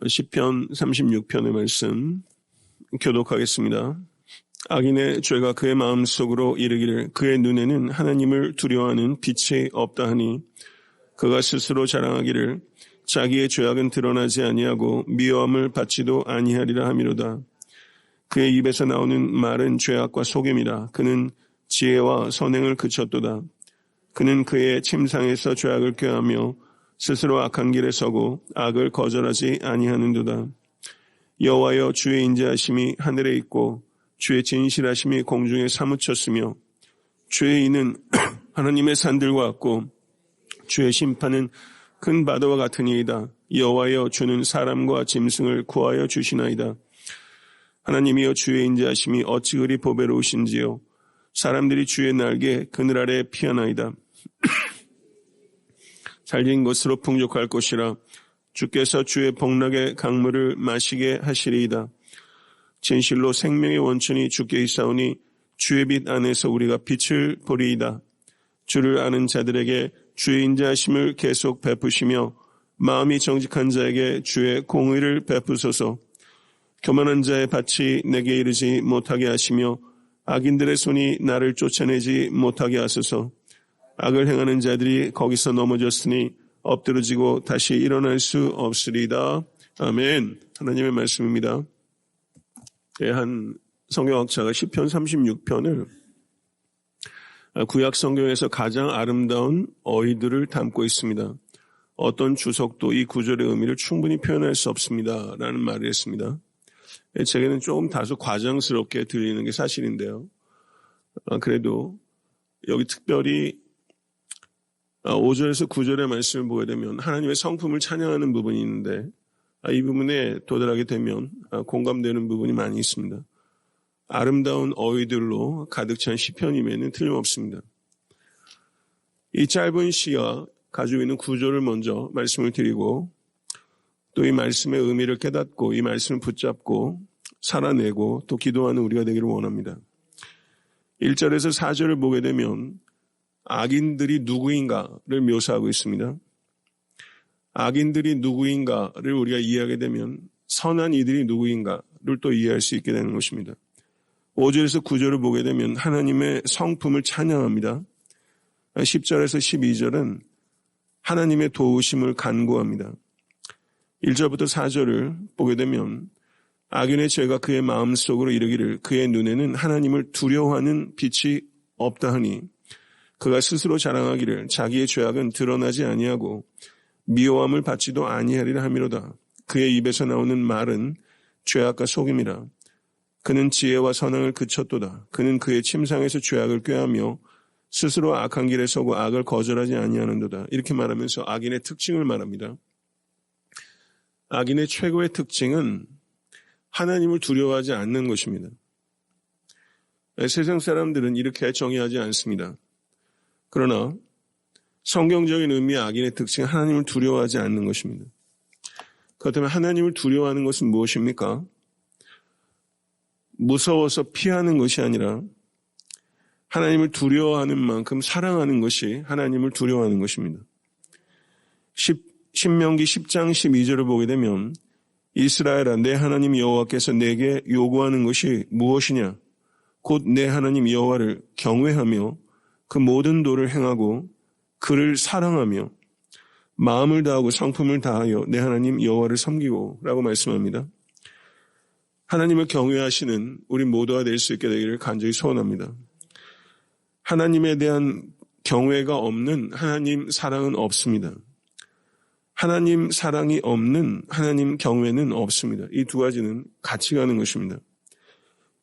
시편 36편의 말씀 교독하겠습니다. 악인의 죄가 그의 마음속으로 이르기를 그의 눈에는 하나님을 두려워하는 빛이 없다 하니 그가 스스로 자랑하기를 자기의 죄악은 드러나지 아니하고 미워함을 받지도 아니하리라 하미로다. 그의 입에서 나오는 말은 죄악과 속임이라. 그는 지혜와 선행을 그쳤도다. 그는 그의 침상에서 죄악을 꾀하며 스스로 악한 길에 서고 악을 거절하지 아니하는도다. 여호와여, 주의 인자하심이 하늘에 있고 주의 진실하심이 공중에 사무쳤으며 주의 의는 하나님의 산들과 같고 주의 심판은 큰 바다와 같으니이다. 여호와여, 주는 사람과 짐승을 구하여 주시나이다. 하나님이여, 주의 인자하심이 어찌 그리 보배로우신지요. 사람들이 주의 날개 그늘 아래 피하나이다. 잘진 것으로 풍족할 것이라. 주께서 주의 복락의 강물을 마시게 하시리이다. 진실로 생명의 원천이 주께 있사오니 주의 빛 안에서 우리가 빛을 보리이다. 주를 아는 자들에게 주의 인자하심을 계속 베푸시며 마음이 정직한 자에게 주의 공의를 베푸소서. 교만한 자의 밭이 내게 이르지 못하게 하시며 악인들의 손이 나를 쫓아내지 못하게 하소서. 악을 행하는 자들이 거기서 넘어졌으니 엎드러지고 다시 일어날 수 없으리이다. 아멘. 하나님의 말씀입니다. 한 성경학자가 시편 36편을 구약 성경에서 가장 아름다운 어휘들을 담고 있습니다. 어떤 주석도 이 구절의 의미를 충분히 표현할 수 없습니다. 라는 말을 했습니다. 제게는 조금 다소 과장스럽게 들리는 게 사실인데요. 그래도 여기 특별히 5절에서 9절의 말씀을 보게 되면 하나님의 성품을 찬양하는 부분이 있는데 이 부분에 도달하게 되면 공감되는 부분이 많이 있습니다. 아름다운 어휘들로 가득 찬 시편임에는 틀림없습니다. 이 짧은 시가 가지고 있는 구조를 먼저 말씀을 드리고 또 이 말씀의 의미를 깨닫고 이 말씀을 붙잡고 살아내고 또 기도하는 우리가 되기를 원합니다. 1절에서 4절을 보게 되면 악인들이 누구인가를 묘사하고 있습니다. 악인들이 누구인가를 우리가 이해하게 되면 선한 이들이 누구인가를 또 이해할 수 있게 되는 것입니다. 5절에서 9절을 보게 되면 하나님의 성품을 찬양합니다. 10절에서 12절은 하나님의 도우심을 간구합니다. 1절부터 4절을 보게 되면 악인의 죄가 그의 마음속으로 이르기를 그의 눈에는 하나님을 두려워하는 빛이 없다 하니 그가 스스로 자랑하기를 자기의 죄악은 드러나지 아니하고 미워함을 받지도 아니하리라 하미로다. 그의 입에서 나오는 말은 죄악과 속임이라. 그는 지혜와 선행을 그쳤도다. 그는 그의 침상에서 죄악을 꾀하며 스스로 악한 길에 서고 악을 거절하지 아니하는도다. 이렇게 말하면서 악인의 특징을 말합니다. 악인의 최고의 특징은 하나님을 두려워하지 않는 것입니다. 세상 사람들은 이렇게 정의하지 않습니다. 그러나 성경적인 의미의 악인의 특징은 하나님을 두려워하지 않는 것입니다. 그렇다면 하나님을 두려워하는 것은 무엇입니까? 무서워서 피하는 것이 아니라 하나님을 두려워하는 만큼 사랑하는 것이 하나님을 두려워하는 것입니다. 신명기 10장 12절을 보게 되면 이스라엘아, 내 하나님 여호와께서 내게 요구하는 것이 무엇이냐? 곧 내 하나님 여호와를 경외하며 그 모든 도를 행하고 그를 사랑하며 마음을 다하고 성품을 다하여 내 하나님 여호와를 섬기고 라고 말씀합니다. 하나님을 경외하시는 우리 모두가 될 수 있게 되기를 간절히 소원합니다. 하나님에 대한 경외가 없는 하나님 사랑은 없습니다. 하나님 사랑이 없는 하나님 경외는 없습니다. 이 두 가지는 같이 가는 것입니다.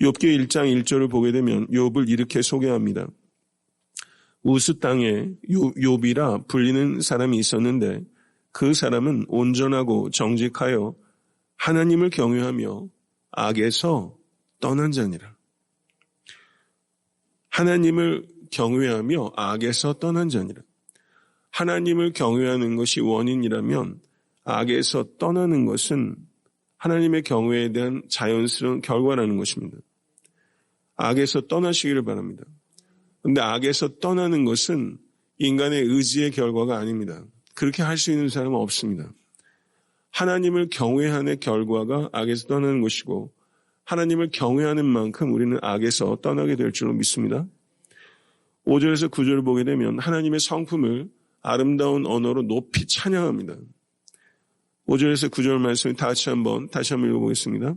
욥기 1장 1절을 보게 되면 욥을 이렇게 소개합니다. 우스 땅에 욥이라 불리는 사람이 있었는데 그 사람은 온전하고 정직하여 하나님을 경외하며 악에서 떠난 자니라. 하나님을 경외하며 악에서 떠난 자니라. 하나님을 경외하는 것이 원인이라면 악에서 떠나는 것은 하나님의 경외에 대한 자연스러운 결과라는 것입니다. 악에서 떠나시기를 바랍니다. 그런데 악에서 떠나는 것은 인간의 의지의 결과가 아닙니다. 그렇게 할 수 있는 사람은 없습니다. 하나님을 경외하는 결과가 악에서 떠나는 것이고 하나님을 경외하는 만큼 우리는 악에서 떠나게 될 줄로 믿습니다. 5절에서 9절을 보게 되면 하나님의 성품을 아름다운 언어로 높이 찬양합니다. 5절에서 9절 말씀을 다시 한번 읽어보겠습니다.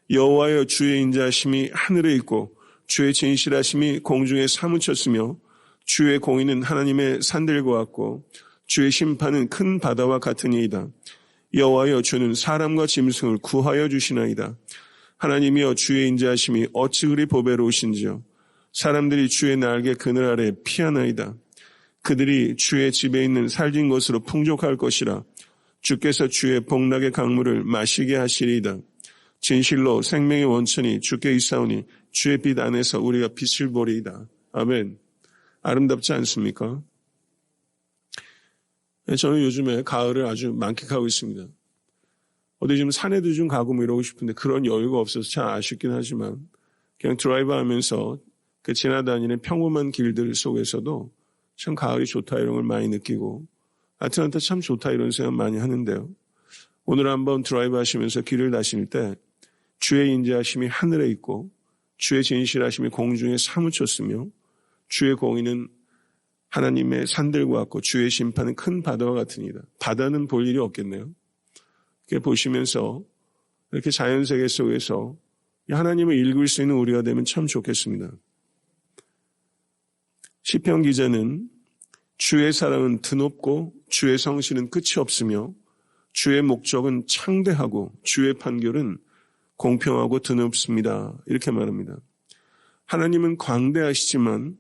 여호와여, 주의 인자하심이 하늘에 있고 주의 진실하심이 공중에 사무쳤으며 주의 공의는 하나님의 산들과 같고 주의 심판은 큰 바다와 같으니이다. 여호와여, 주는 사람과 짐승을 구하여 주시나이다. 하나님이여, 주의 인자하심이 어찌 그리 보배로우신지요. 사람들이 주의 날개 그늘 아래 피하나이다. 그들이 주의 집에 있는 살진 것으로 풍족할 것이라. 주께서 주의 복락의 강물을 마시게 하시리이다. 진실로 생명의 원천이 주께 있사오니 주의 빛 안에서 우리가 빛을 보리이다. 아멘. 아름답지 않습니까? 저는 요즘에 가을을 아주 만끽하고 있습니다. 어디 좀 산에도 좀 가고 뭐 이러고 싶은데 그런 여유가 없어서 참 아쉽긴 하지만 그냥 드라이브 하면서 그 지나다니는 평범한 길들 속에서도 참 가을이 좋다 이런 걸 많이 느끼고 아틀란타 참 좋다 이런 생각 많이 하는데요. 오늘 한번 드라이브 하시면서 길을 다실 때 주의 인자하심이 하늘에 있고 주의 진실하심이 공중에 사무쳤으며 주의 공의는 하나님의 산들과 같고 주의 심판은 큰 바다와 같으니이다. 바다는 볼 일이 없겠네요. 이렇게 보시면서 이렇게 자연세계 속에서 하나님을 읽을 수 있는 우리가 되면 참 좋겠습니다. 시편 기자는 주의 사랑은 드높고 주의 성실은 끝이 없으며 주의 목적은 창대하고 주의 판결은 공평하고 드높습니다. 이렇게 말합니다. 하나님은 광대하시지만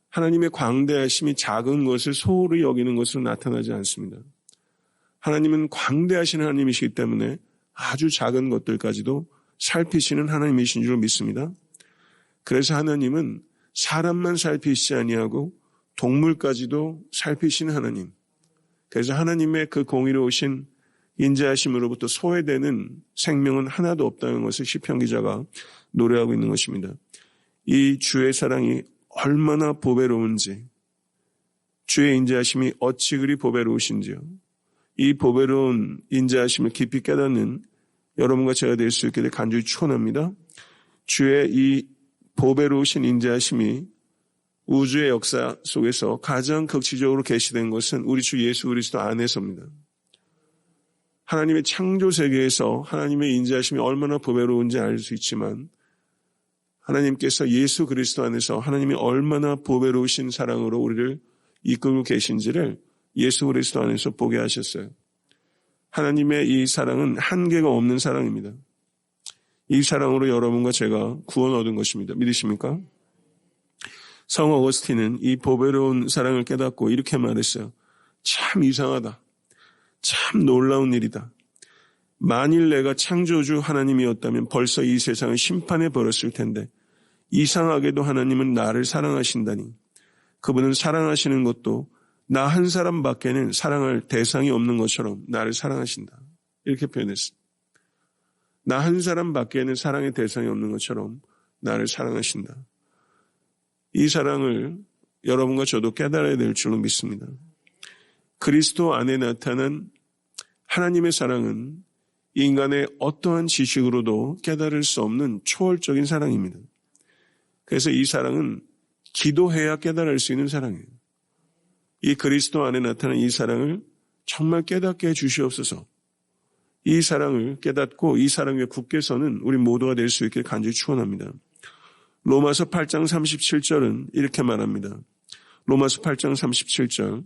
하나님의 광대하심이 작은 것을 소홀히 여기는 것으로 나타나지 않습니다. 하나님은 광대하신 하나님이시기 때문에 아주 작은 것들까지도 살피시는 하나님이신 줄 믿습니다. 그래서 하나님은 사람만 살피시지 아니하고 동물까지도 살피시는 하나님. 그래서 하나님의 그 공의로우신 인자하심으로부터 소외되는 생명은 하나도 없다는 것을 시편 기자가 노래하고 있는 것입니다. 이 주의 사랑이 얼마나 보배로운지, 주의 인자하심이 어찌 그리 보배로우신지요. 이 보배로운 인자하심을 깊이 깨닫는 여러분과 제가 될 수 있기를 간절히 축원합니다. 주의 이 보배로우신 인자하심이 우주의 역사 속에서 가장 극치적으로 계시된 것은 우리 주 예수 그리스도 안에서입니다. 하나님의 창조 세계에서 하나님의 인자하심이 얼마나 보배로운지 알 수 있지만 하나님께서 예수 그리스도 안에서 하나님이 얼마나 보배로우신 사랑으로 우리를 이끌고 계신지를 예수 그리스도 안에서 보게 하셨어요. 하나님의 이 사랑은 한계가 없는 사랑입니다. 이 사랑으로 여러분과 제가 구원 얻은 것입니다. 믿으십니까? 성 어거스틴은 이 보배로운 사랑을 깨닫고 이렇게 말했어요. 참 이상하다. 참 놀라운 일이다. 만일 내가 창조주 하나님이었다면 벌써 이 세상을 심판해 버렸을 텐데 이상하게도 하나님은 나를 사랑하신다니. 그분은 사랑하시는 것도 나 한 사람밖에는 사랑할 대상이 없는 것처럼 나를 사랑하신다. 이렇게 표현했습니다. 나 한 사람밖에는 사랑의 대상이 없는 것처럼 나를 사랑하신다. 이 사랑을 여러분과 저도 깨달아야 될 줄로 믿습니다. 그리스도 안에 나타난 하나님의 사랑은 인간의 어떠한 지식으로도 깨달을 수 없는 초월적인 사랑입니다. 그래서 이 사랑은 기도해야 깨달을 수 있는 사랑이에요. 이 그리스도 안에 나타난 이 사랑을 정말 깨닫게 해주시옵소서. 이 사랑을 깨닫고 이 사랑에 굳게 서는 우리 모두가 될 수 있길 간절히 축원합니다. 로마서 8장 37절은 이렇게 말합니다. 로마서 8장 37절.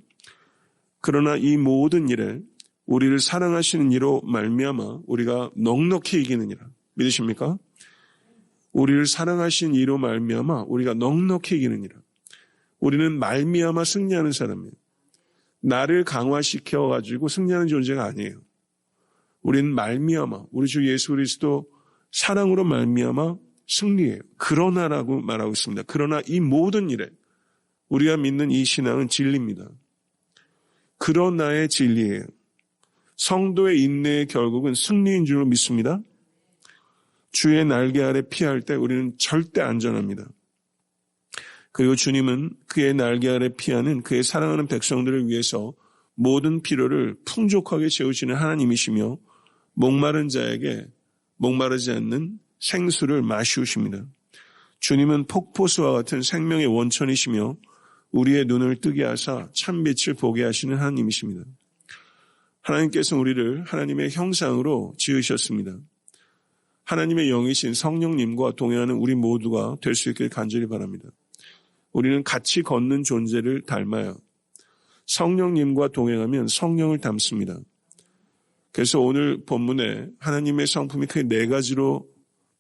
그러나 이 모든 일에 우리를 사랑하시는 이로 말미암아 우리가 넉넉히 이기느니라. 믿으십니까? 우리를 사랑하시는 이로 말미암아 우리가 넉넉히 이기느니라. 우리는 말미암아 승리하는 사람이에요. 나를 강화시켜가지고 승리하는 존재가 아니에요. 우리는 말미암아 우리 주 예수 그리스도 사랑으로 말미암아 승리해요. 그러나라고 말하고 있습니다. 그러나 이 모든 일에 우리가 믿는 이 신앙은 진리입니다. 그러나의 진리예요. 성도의 인내의 결국은 승리인 줄로 믿습니다. 주의 날개 아래 피할 때 우리는 절대 안전합니다. 그리고 주님은 그의 날개 아래 피하는 그의 사랑하는 백성들을 위해서 모든 필요를 풍족하게 채우시는 하나님이시며 목마른 자에게 목마르지 않는 생수를 마시우십니다. 주님은 폭포수와 같은 생명의 원천이시며 우리의 눈을 뜨게 하사 참빛을 보게 하시는 하나님이십니다. 하나님께서 우리를 하나님의 형상으로 지으셨습니다. 하나님의 영이신 성령님과 동행하는 우리 모두가 될 수 있길 간절히 바랍니다. 우리는 같이 걷는 존재를 닮아요. 성령님과 동행하면 성령을 닮습니다. 그래서 오늘 본문에 하나님의 성품이 크게 4가지로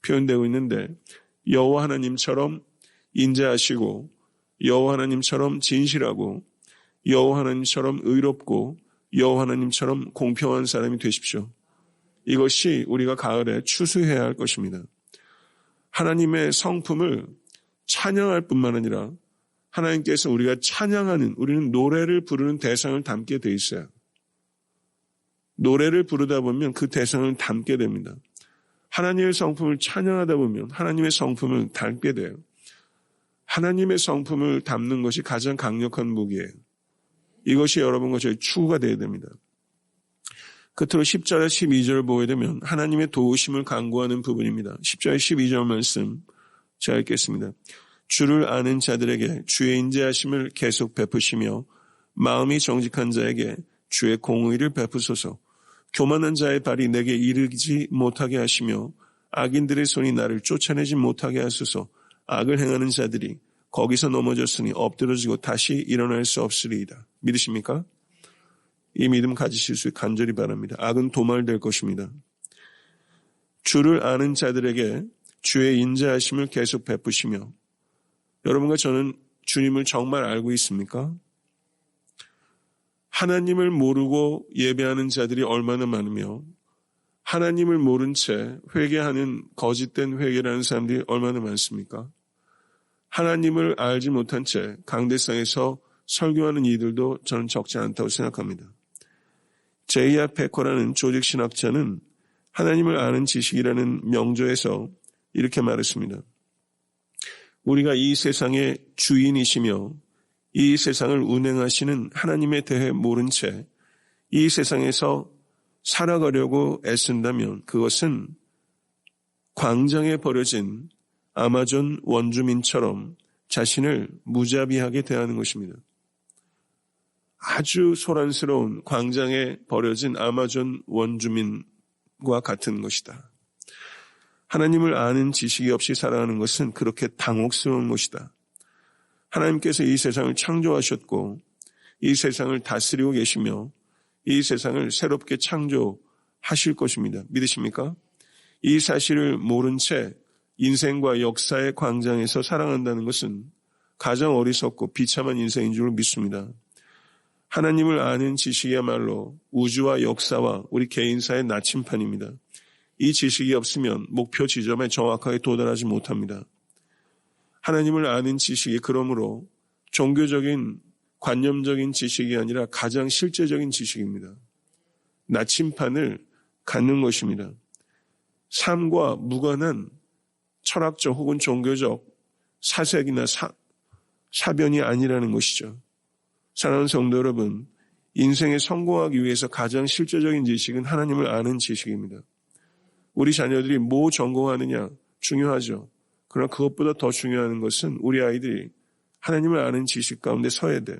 표현되고 있는데 여호와 하나님처럼 인자하시고 여호와 하나님처럼 진실하고 여호와 하나님처럼 의롭고 여호와 하나님처럼 공평한 사람이 되십시오. 이것이 우리가 가을에 추수해야 할 것입니다. 하나님의 성품을 찬양할 뿐만 아니라 하나님께서 우리가 찬양하는, 우리는 노래를 부르는 대상을 담게 돼 있어요. 노래를 부르다 보면 그 대상을 담게 됩니다. 하나님의 성품을 찬양하다 보면 하나님의 성품을 담게 돼요. 하나님의 성품을 담는 것이 가장 강력한 무기예요. 이것이 여러분과 저희 추구가 되어야 됩니다. 끝으로 10절에 12절을 보게 되면 하나님의 도우심을 간구하는 부분입니다. 10절에 12절 말씀 제가 읽겠습니다. 주를 아는 자들에게 주의 인자하심을 계속 베푸시며 마음이 정직한 자에게 주의 공의를 베푸소서. 교만한 자의 발이 내게 이르지 못하게 하시며 악인들의 손이 나를 쫓아내지 못하게 하소서. 악을 행하는 자들이 거기서 넘어졌으니 엎드러지고 다시 일어날 수 없으리이다. 믿으십니까? 이 믿음 가지실 수 간절히 바랍니다. 악은 도말될 것입니다. 주를 아는 자들에게 주의 인자하심을 계속 베푸시며, 여러분과 저는 주님을 정말 알고 있습니까? 하나님을 모르고 예배하는 자들이 얼마나 많으며 하나님을 모른 채 회개하는 거짓된 회개라는 사람들이 얼마나 많습니까? 하나님을 알지 못한 채 강대상에서 설교하는 이들도 저는 적지 않다고 생각합니다. 제이아 페커라는 조직신학자는 하나님을 아는 지식이라는 명조에서 이렇게 말했습니다. 우리가 이 세상의 주인이시며 이 세상을 운행하시는 하나님에 대해 모른 채 이 세상에서 살아가려고 애쓴다면 그것은 광장에 버려진 아마존 원주민처럼 자신을 무자비하게 대하는 것입니다. 아주 소란스러운 광장에 버려진 아마존 원주민과 같은 것이다. 하나님을 아는 지식이 없이 살아가는 것은 그렇게 당혹스러운 것이다. 하나님께서 이 세상을 창조하셨고 이 세상을 다스리고 계시며 이 세상을 새롭게 창조하실 것입니다. 믿으십니까? 이 사실을 모른 채 인생과 역사의 광장에서 살아간다는 것은 가장 어리석고 비참한 인생인 줄 믿습니다. 하나님을 아는 지식이야말로 우주와 역사와 우리 개인사의 나침판입니다. 이 지식이 없으면 목표 지점에 정확하게 도달하지 못합니다. 하나님을 아는 지식이 그러므로 종교적인 관념적인 지식이 아니라 가장 실제적인 지식입니다. 나침판을 갖는 것입니다. 삶과 무관한 철학적 혹은 종교적 사색이나 사변이 아니라는 것이죠. 사랑하는 성도 여러분, 인생에 성공하기 위해서 가장 실제적인 지식은 하나님을 아는 지식입니다. 우리 자녀들이 뭐 전공하느냐 중요하죠. 그러나 그것보다 더 중요한 것은 우리 아이들이 하나님을 아는 지식 가운데 서야 돼요.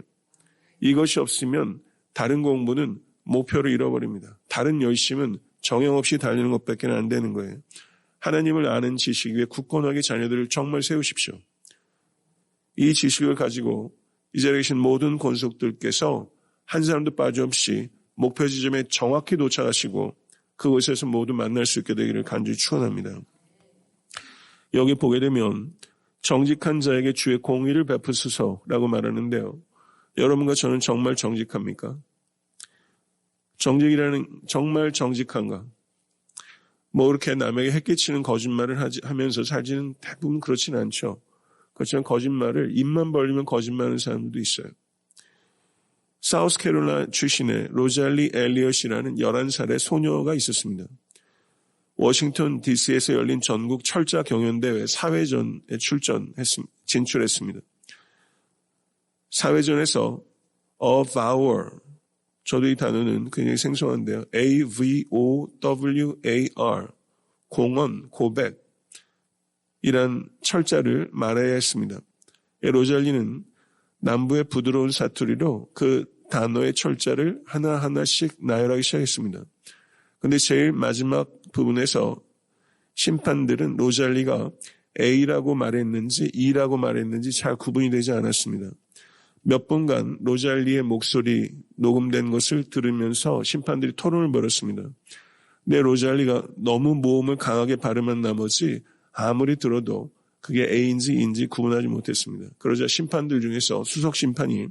이것이 없으면 다른 공부는 목표를 잃어버립니다. 다른 열심은 정형 없이 달리는 것밖에 안 되는 거예요. 하나님을 아는 지식 위에 굳건하게 자녀들을 정말 세우십시오. 이 지식을 가지고 이 자리에 계신 모든 권속들께서 한 사람도 빠짐없이 목표 지점에 정확히 도착하시고 그곳에서 모두 만날 수 있게 되기를 간절히 축원합니다. 여기 보게 되면 정직한 자에게 주의 공의를 베푸소서라고 말하는데요. 여러분과 저는 정말 정직합니까? 정직이라는 정말 정직한가? 뭐 이렇게 남에게 해끼치는 거짓말을 하면서 살지는 대부분 그렇지는 않죠. 그렇지만 거짓말을 입만 벌리면 거짓말하는 사람들도 있어요. 사우스캐롤라이나 출신의 로잘리 엘리엇이라는 11살의 소녀가 있었습니다. 워싱턴 DC에서 열린 전국 철자 경연대회 사회전에 진출했습니다. 사회전에서 A Vow 저도 이 단어는 굉장히 생소한데요. AVOWAR, 공언, 고백, 이란 철자를 말해야 했습니다. 로잘리는 남부의 부드러운 사투리로 그 단어의 철자를 하나하나씩 나열하기 시작했습니다. 그런데 제일 마지막 부분에서 심판들은 로잘리가 A라고 말했는지 E라고 말했는지 잘 구분이 되지 않았습니다. 몇 분간 로잘리의 목소리 녹음된 것을 들으면서 심판들이 토론을 벌였습니다. 근데 로잘리가 너무 모음을 강하게 발음한 나머지 아무리 들어도 그게 A인지 E인지 구분하지 못했습니다. 그러자 심판들 중에서 수석 심판이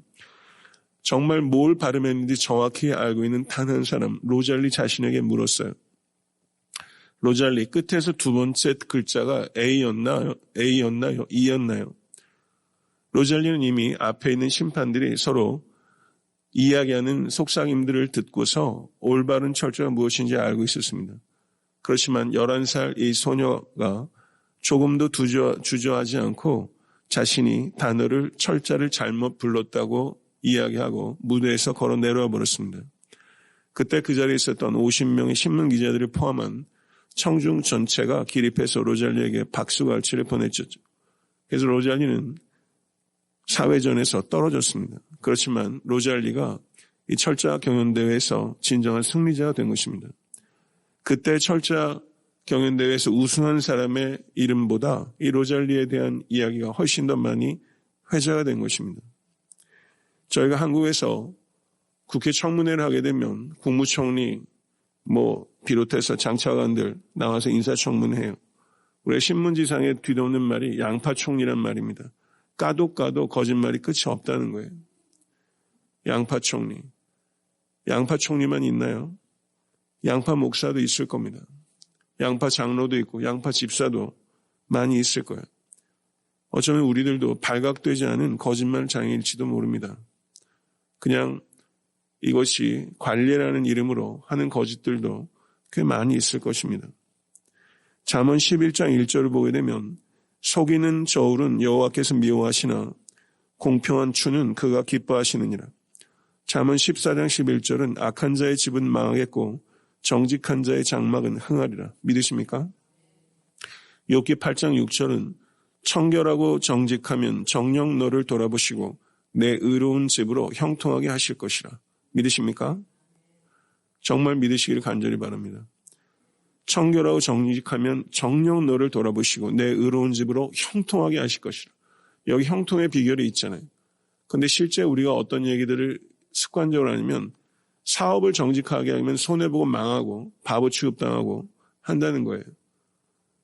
정말 뭘 발음했는지 정확히 알고 있는 단 한 사람, 로잘리 자신에게 물었어요. 로잘리, 끝에서 두 번째 글자가 A였나요? E였나요? 로잘리는 이미 앞에 있는 심판들이 서로 이야기하는 속삭임들을 듣고서 올바른 철자가 무엇인지 알고 있었습니다. 그렇지만 11살 이 소녀가 조금도 주저하지 않고 자신이 단어를 철자를 잘못 불렀다고 이야기하고 무대에서 걸어 내려와 버렸습니다. 그때 그 자리에 있었던 50명의 신문 기자들을 포함한 청중 전체가 기립해서 로잘리에게 박수갈채를 보냈죠. 그래서 로잘리는 사회전에서 떨어졌습니다. 그렇지만 로잘리가 이 철자 경연대회에서 진정한 승리자가 된 것입니다. 그때 철자 경연대회에서 우승한 사람의 이름보다 이 로잘리에 대한 이야기가 훨씬 더 많이 회자가 된 것입니다. 저희가 한국에서 국회 청문회를 하게 되면 국무총리 비롯해서 장차관들 나와서 인사청문회해요. 우리 신문지상에 뒤덮는 말이 양파총리란 말입니다. 까도 거짓말이 끝이 없다는 거예요. 양파총리. 양파총리만 있나요? 양파 목사도 있을 겁니다. 양파 장로도 있고 양파 집사도 많이 있을 거예요. 어쩌면 우리들도 발각되지 않은 거짓말 장애일지도 모릅니다. 그냥 이것이 관례라는 이름으로 하는 거짓들도 꽤 많이 있을 것입니다. 잠언 11장 1절을 보게 되면 속이는 저울은 여호와께서 미워하시나 공평한 추는 그가 기뻐하시느니라. 잠언 14장 11절은 악한 자의 집은 망하겠고 정직한 자의 장막은 흥하리라. 믿으십니까? 욥기 8장 6절은 청결하고 정직하면 정녕 너를 돌아보시고 내 의로운 집으로 형통하게 하실 것이라. 믿으십니까? 정말 믿으시기를 간절히 바랍니다. 청결하고 정직하면 정녕 너를 돌아보시고 내 의로운 집으로 형통하게 하실 것이라. 여기 형통의 비결이 있잖아요. 그런데 실제 우리가 어떤 얘기들을 습관적으로 하냐면 사업을 정직하게 하면 손해보고 망하고 바보 취급당하고 한다는 거예요.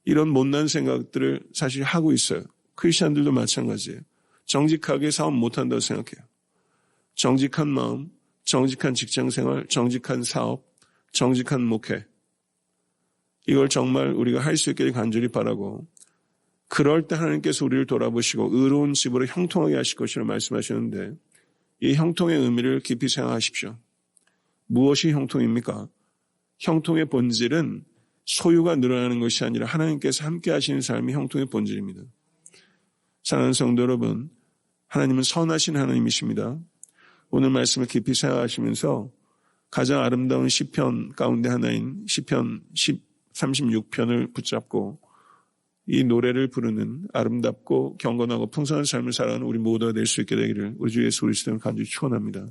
이런 못난 생각들을 사실 하고 있어요. 크리스찬들도 마찬가지예요. 정직하게 사업 못한다고 생각해요. 정직한 마음, 정직한 직장생활, 정직한 사업, 정직한 목회. 이걸 정말 우리가 할 수 있기를 간절히 바라고 그럴 때 하나님께서 우리를 돌아보시고 의로운 집으로 형통하게 하실 것이라 말씀하셨는데 이 형통의 의미를 깊이 생각하십시오. 무엇이 형통입니까? 형통의 본질은 소유가 늘어나는 것이 아니라 하나님께서 함께 하시는 삶이 형통의 본질입니다. 사랑하는 성도 여러분, 하나님은 선하신 하나님이십니다. 오늘 말씀을 깊이 생각하시면서 가장 아름다운 시편 가운데 하나인 시편 36편을 붙잡고 이 노래를 부르는 아름답고 경건하고 풍성한 삶을 살아가는 우리 모두가 될 수 있게 되기를 우리 주 예수 그리스도를 간절히 축원합니다.